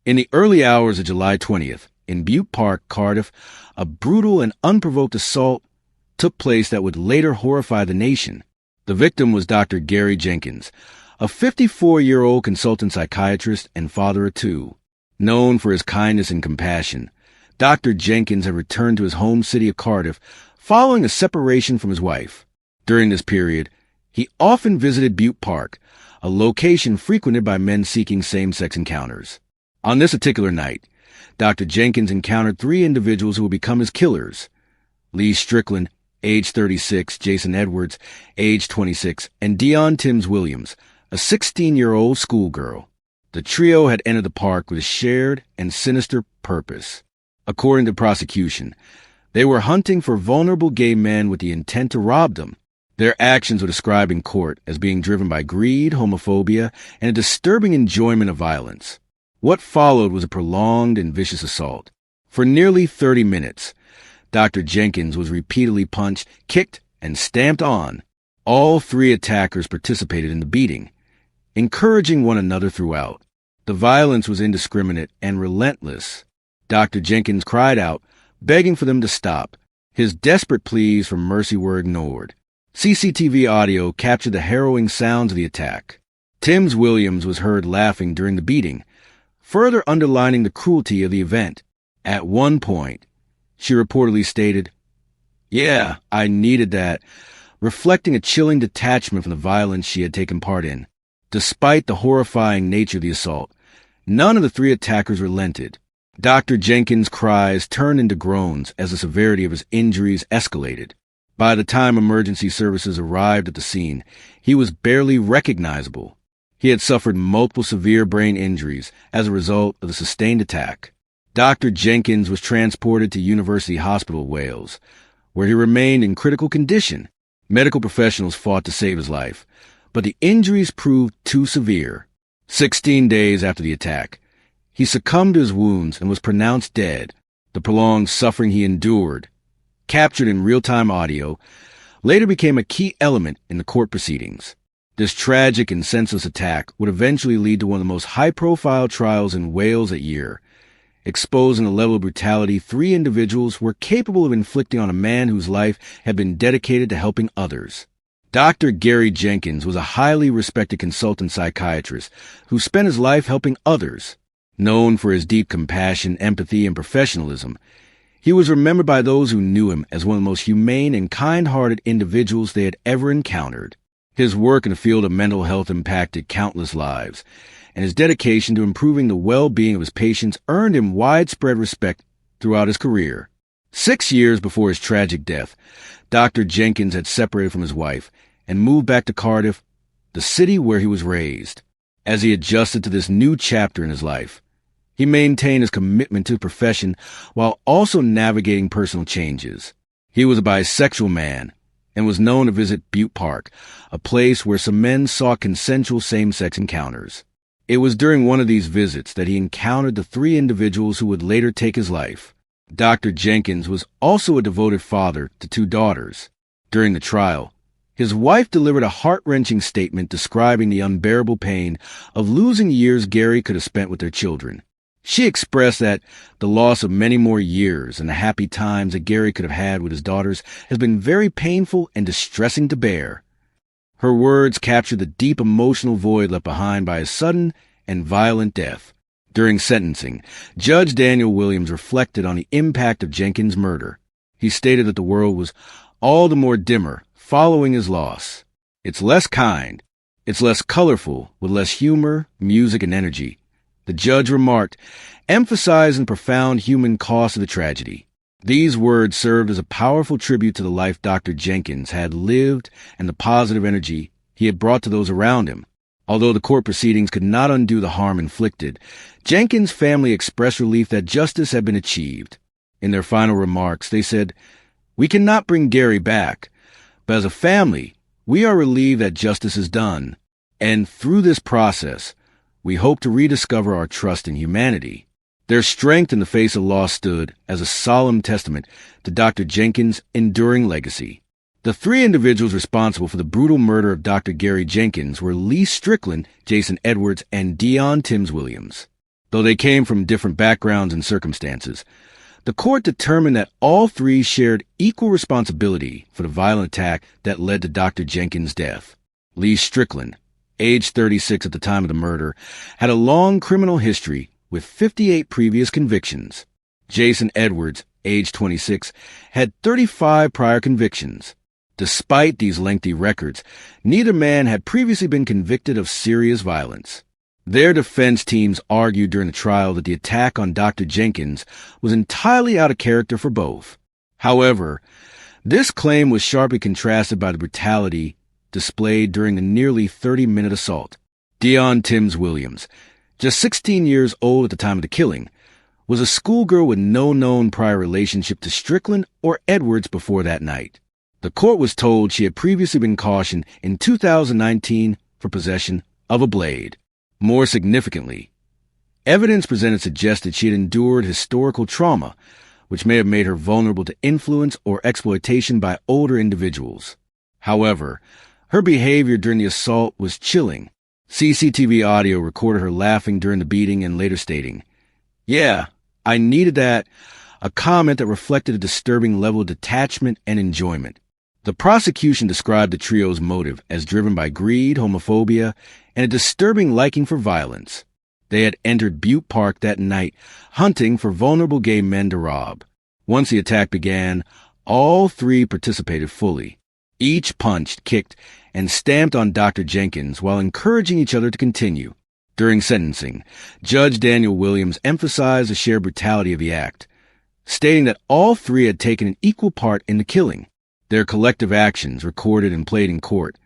In the early hours of July 20th, in Butte Park, Cardiff, a brutal and unprovoked assault took place that would later horrify the nation. The victim was Dr. Gary Jenkins, a 54-year-old consultant psychiatrist and father of two. Known for his kindness and compassion, Dr. Jenkins had returned to his home city of Cardiff following a separation from his wife. During this period, he often visited Butte Park, a location frequented by men seeking same-sex encounters. On this particular night, Dr. Jenkins encountered three individuals who would become his killers: Lee Strickland, age 36, Jason Edwards, age 26, and Dion Timms Williams, a 16-year-old schoolgirl. The trio had entered the park with a shared and sinister purpose. According to prosecution, they were hunting for vulnerable gay men with the intent to rob them. Their actions were described in court as being driven by greed, homophobia, and a disturbing enjoyment of violence. What followed was a prolonged and vicious assault. For nearly 30 minutes, Dr. Jenkins was repeatedly punched, kicked, and stamped on. All three attackers participated in the beating, encouraging one another throughout. The violence was indiscriminate and relentless. Dr. Jenkins cried out, begging for them to stop. His desperate pleas for mercy were ignored. CCTV audio captured the harrowing sounds of the attack. Timms Williams was heard laughing during the beating, further underlining the cruelty of the event. At one point, she reportedly stated, "Yeah, I needed that," reflecting a chilling detachment from the violence she had taken part in. Despite the horrifying nature of the assault, none of the three attackers relented. Dr. Jenkins' cries turned into groans as the severity of his injuries escalated. By the time emergency services arrived at the scene, he was barely recognizable. He had suffered multiple severe brain injuries as a result of the sustained attack. Dr. Jenkins was transported to University Hospital, Wales, where he remained in critical condition. Medical professionals fought to save his life, but the injuries proved too severe. 16 days after the attack, he succumbed to his wounds and was pronounced dead. The prolonged suffering he endured, captured in real-time audio, later became a key element in the court proceedings. This tragic and senseless attack would eventually lead to one of the most high-profile trials in Wales that year, exposing the level of brutality three individuals were capable of inflicting on a man whose life had been dedicated to helping others. Dr. Gary Jenkins was a highly respected consultant psychiatrist who spent his life helping others. Known for his deep compassion, empathy, and professionalism, he was remembered by those who knew him as one of the most humane and kind-hearted individuals they had ever encountered. His work in the field of mental health impacted countless lives, and his dedication to improving the well-being of his patients earned him widespread respect throughout his career. 6 years before his tragic death, Dr. Jenkins had separated from his wife and moved back to Cardiff, the city where he was raised. As he adjusted to this new chapter in his life, he maintained his commitment to the profession while also navigating personal changes. He was a bisexual man and was known to visit Butte Park, a place where some men sought consensual same-sex encounters. It was during one of these visits that he encountered the three individuals who would later take his life. Dr. Jenkins was also a devoted father to two daughters. During the trial, his wife delivered a heart-wrenching statement describing the unbearable pain of losing years Gary could have spent with their children. She expressed that the loss of many more years and the happy times that Gary could have had with his daughters has been very painful and distressing to bear. Her words captured the deep emotional void left behind by his sudden and violent death. During sentencing, Judge Daniel Williams reflected on the impact of Jenkins' murder. He stated that the world was all the more dimmer following his loss. It's less kind, it's less colorful, with less humor, music, and energy. The judge remarked, emphasizing the profound human cost of the tragedy. These words served as a powerful tribute to the life Dr. Jenkins had lived and the positive energy he had brought to those around him. Although the court proceedings could not undo the harm inflicted, Jenkins' family expressed relief that justice had been achieved. In their final remarks, they said, "We cannot bring Gary back, but as a family, we are relieved that justice is done. And through this process, we hope to rediscover our trust in humanity." Their strength in the face of loss stood as a solemn testament to Dr. Jenkins' enduring legacy. The three individuals responsible for the brutal murder of Dr. Gary Jenkins were Lee Strickland, Jason Edwards, and Dion Timms Williams. Though they came from different backgrounds and circumstances, the court determined that all three shared equal responsibility for the violent attack that led to Dr. Jenkins' death. Lee Strickland, age 36 at the time of the murder, had a long criminal history with 58 previous convictions. Jason Edwards, age 26, had 35 prior convictions. Despite these lengthy records, neither man had previously been convicted of serious violence. Their defense teams argued during the trial that the attack on Dr. Jenkins was entirely out of character for both. However, this claim was sharply contrasted by the brutality displayed during the nearly 30-minute assault. Deion Timms Williams, just 16 years old at the time of the killing, was a schoolgirl with no known prior relationship to Strickland or Edwards before that night. The court was told she had previously been cautioned in 2019 for possession of a blade. More significantly, evidence presented suggested she had endured historical trauma, which may have made her vulnerable to influence or exploitation by older individuals. However, her behavior during the assault was chilling. CCTV audio recorded her laughing during the beating and later stating, "Yeah, I needed that," a comment that reflected a disturbing level of detachment and enjoyment. The prosecution described the trio's motive as driven by greed, homophobia, and a disturbing liking for violence. They had entered Butte Park that night, hunting for vulnerable gay men to rob. Once the attack began, all three participated fully. Each punched, kicked, and stamped on Dr. Jenkins while encouraging each other to continue. During sentencing, Judge Daniel Williams emphasized the sheer brutality of the act, stating that all three had taken an equal part in the killing. Their collective actions, recorded and played in court,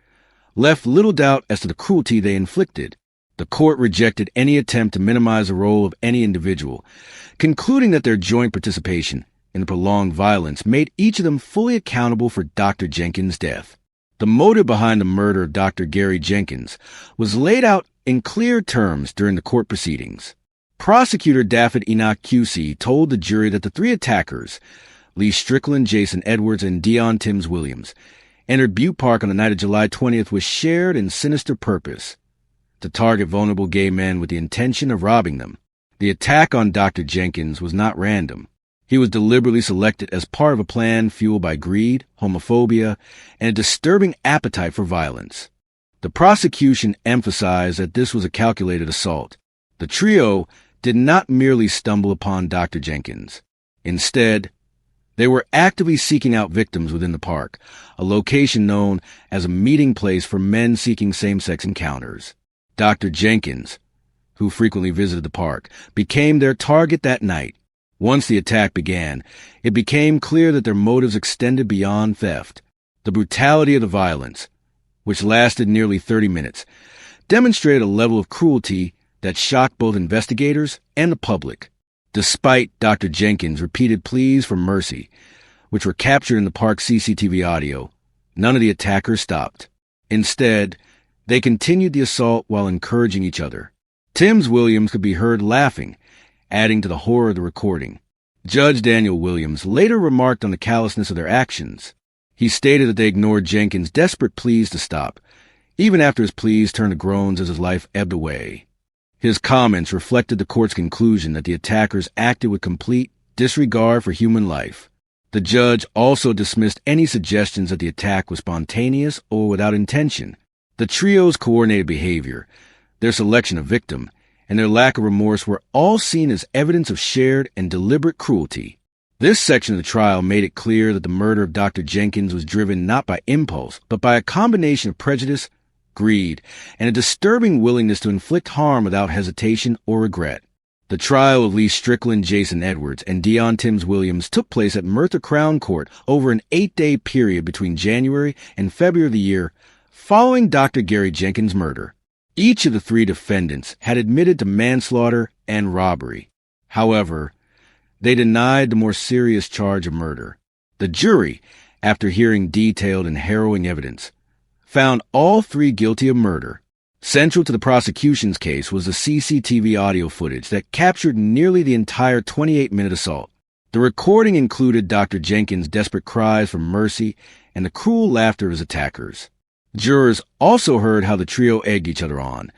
left little doubt as to the cruelty they inflicted. The court rejected any attempt to minimize the role of any individual, concluding that their joint participation in the prolonged violence made each of them fully accountable for Dr. Jenkins' death. The motive behind the murder of Dr. Gary Jenkins was laid out in clear terms during the court proceedings. Prosecutor Dafford Enoch QC told the jury that the three attackers, Lee Strickland, Jason Edwards, and Deion Timms Williams, entered Butte Park on the night of July 20th with shared and sinister purpose: to target vulnerable gay men with the intention of robbing them. The attack on Dr. Jenkins was not random. He was deliberately selected as part of a plan fueled by greed, homophobia, and a disturbing appetite for violence. The prosecution emphasized that this was a calculated assault. The trio did not merely stumble upon Dr. Jenkins. Instead, they were actively seeking out victims within the park, a location known as a meeting place for men seeking same-sex encounters. Dr. Jenkins, who frequently visited the park, became their target that night. Once the attack began, it became clear that their motives extended beyond theft. The brutality of the violence, which lasted nearly 30 minutes, demonstrated a level of cruelty that shocked both investigators and the public. Despite Dr. Jenkins' repeated pleas for mercy, which were captured in the park's CCTV audio, none of the attackers stopped. Instead, they continued the assault while encouraging each other. Timms Williams could be heard laughing, adding to the horror of the recording. Judge Daniel Williams later remarked on the callousness of their actions. He stated that they ignored Jenkins' desperate pleas to stop, even after his pleas turned to groans as his life ebbed away. His comments reflected the court's conclusion that the attackers acted with complete disregard for human life. The judge also dismissed any suggestions that the attack was spontaneous or without intention. The trio's coordinated behavior, their selection of victim, and their lack of remorse were all seen as evidence of shared and deliberate cruelty. This section of the trial made it clear that the murder of Dr. Jenkins was driven not by impulse, but by a combination of prejudice, greed, and a disturbing willingness to inflict harm without hesitation or regret. The trial of Lee Strickland, Jason Edwards, and Deion Timms Williams took place at Merthyr Crown Court over an 8-day period between January and February of the year following Dr. Gary Jenkins' murder. Each of the three defendants had admitted to manslaughter and robbery. However, they denied the more serious charge of murder. The jury, after hearing detailed and harrowing evidence, found all three guilty of murder. Central to the prosecution's case was the CCTV audio footage that captured nearly the entire 28-minute assault. The recording included Dr. Jenkins' desperate cries for mercy and the cruel laughter of his attackers. Jurors also heard how the trio egged each other on,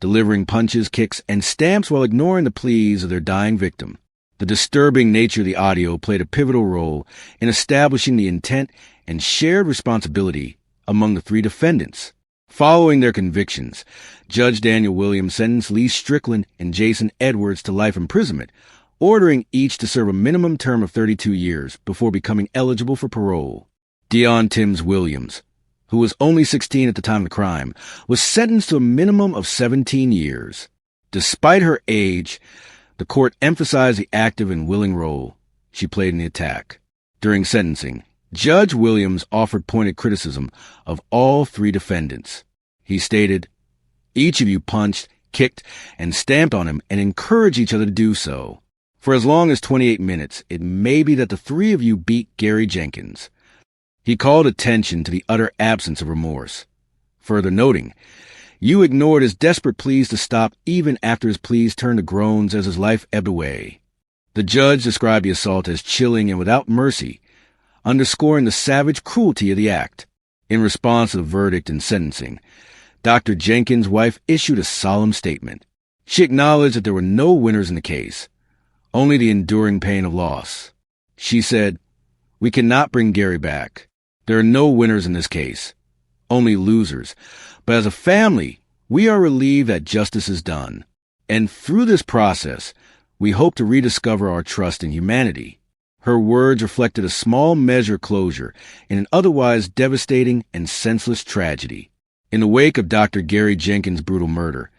delivering punches, kicks, and stamps while ignoring the pleas of their dying victim. The disturbing nature of the audio played a pivotal role in establishing the intent and shared responsibility among the three defendants. Following their convictions, Judge Daniel Williams sentenced Lee Strickland and Jason Edwards to life imprisonment, ordering each to serve a minimum term of 32 years before becoming eligible for parole. Deon Timms Williams, who was only 16 at the time of the crime, was sentenced to a minimum of 17 years. Despite her age, the court emphasized the active and willing role she played in the attack. During sentencing, Judge Williams offered pointed criticism of all three defendants. He stated, "Each of you punched, kicked, and stamped on him and encouraged each other to do so. For as long as 28 minutes, it may be that the three of you beat Gary Jenkins." He called attention to the utter absence of remorse, further noting, "You ignored his desperate pleas to stop even after his pleas turned to groans as his life ebbed away." The judge described the assault as chilling and without mercy, underscoring the savage cruelty of the act. In response to the verdict and sentencing, Dr. Jenkins' wife issued a solemn statement. She acknowledged that there were no winners in the case, only the enduring pain of loss. She said, "We cannot bring Gary back. There are no winners in this case, only losers. But as a family, we are relieved that justice is done. And through this process, we hope to rediscover our trust in humanity." Her words reflected a small measure of closure in an otherwise devastating and senseless tragedy. In the wake of Dr. Gary Jenkins' brutal murder,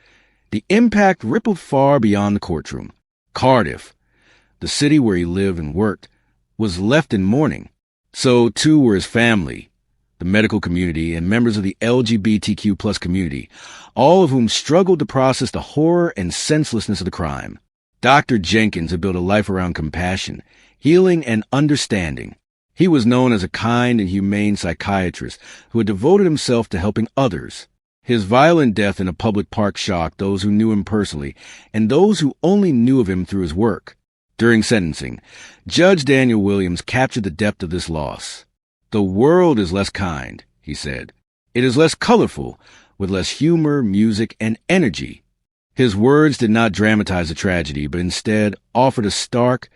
the impact rippled far beyond the courtroom. Cardiff, the city where he lived and worked, was left in mourning. So too were his family, the medical community, and members of the LGBTQ+ community, all of whom struggled to process the horror and senselessness of the crime. Dr. Jenkins had built a life around compassion, healing, and understanding. He was known as a kind and humane psychiatrist who had devoted himself to helping others. His violent death in a public park shocked those who knew him personally and those who only knew of him through his work. During sentencing, Judge Daniel Williams captured the depth of this loss. "The world is less kind," he said. "It is less colorful, with less humor, music, and energy." His words did not dramatize the tragedy, but instead offered a stark,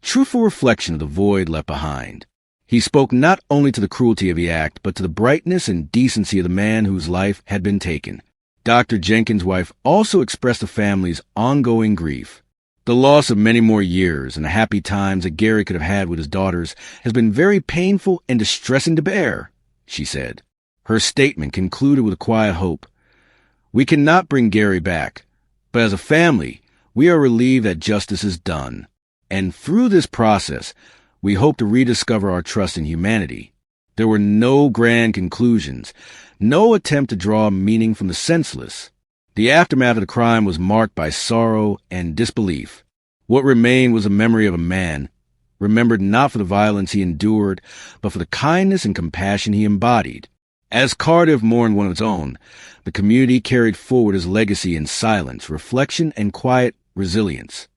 truthful reflection of the void left behind. He spoke not only to the cruelty of the act, but to the brightness and decency of the man whose life had been taken. Dr. Jenkins' wife also expressed the family's ongoing grief. "The loss of many more years and the happy times that Gary could have had with his daughters has been very painful and distressing to bear," she said. Her statement concluded with a quiet hope. "We cannot bring Gary back, but as a family, we are relieved that justice is done. And through this process, we hope to rediscover our trust in humanity." There were no grand conclusions, no attempt to draw meaning from the senseless. The aftermath of the crime was marked by sorrow and disbelief. What remained was a memory of a man, remembered not for the violence he endured, but for the kindness and compassion he embodied. As Cardiff mourned one of its own, the community carried forward his legacy in silence, reflection, and quiet resilience.